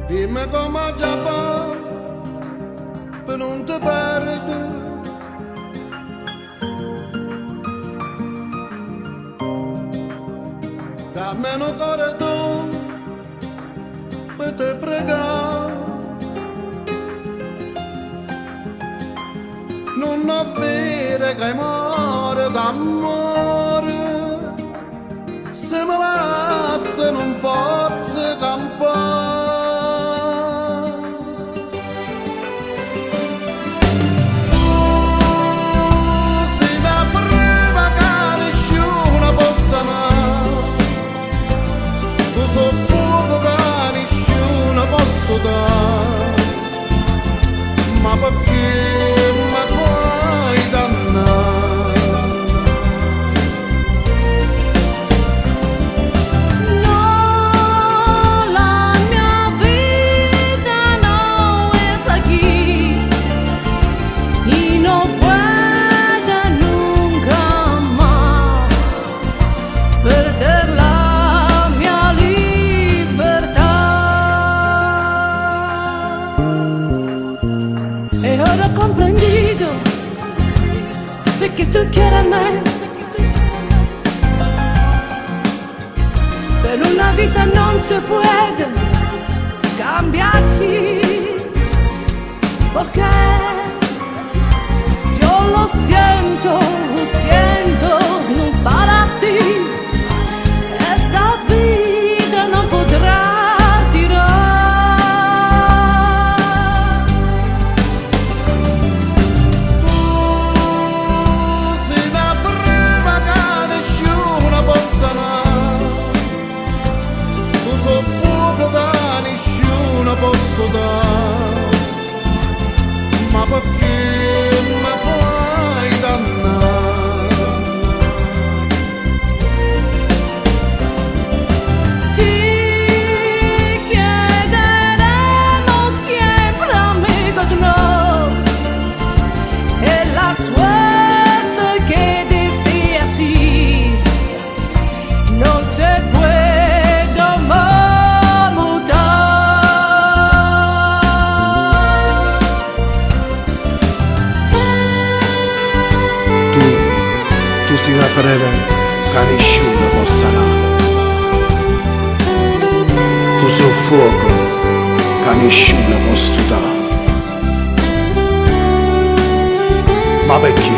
Dimmi come già fa per non ti perdere. Dammi un cuore tu per te pregare. Non avere che muore d'amore. Se mi lascia non posso campare. Ma perché mi fai dannare? No, la mia vita no es aquí y no puede nunca más perder la mia libertà. E ora ho comprendido perché tu quieres me. Per una vita non se puede cambiarsi, porque yo lo siento no para ti. Esta vida no podrá posso dare, ma perché mi fai dannare? Si quedaremos siempre amigos nos, es la suerte que decía así, no se puede tu sei una freve che nessuno possa amare. Tu sei un fuoco che nessuno può studare. Ma perché?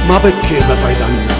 Ma perché mi fai dannare?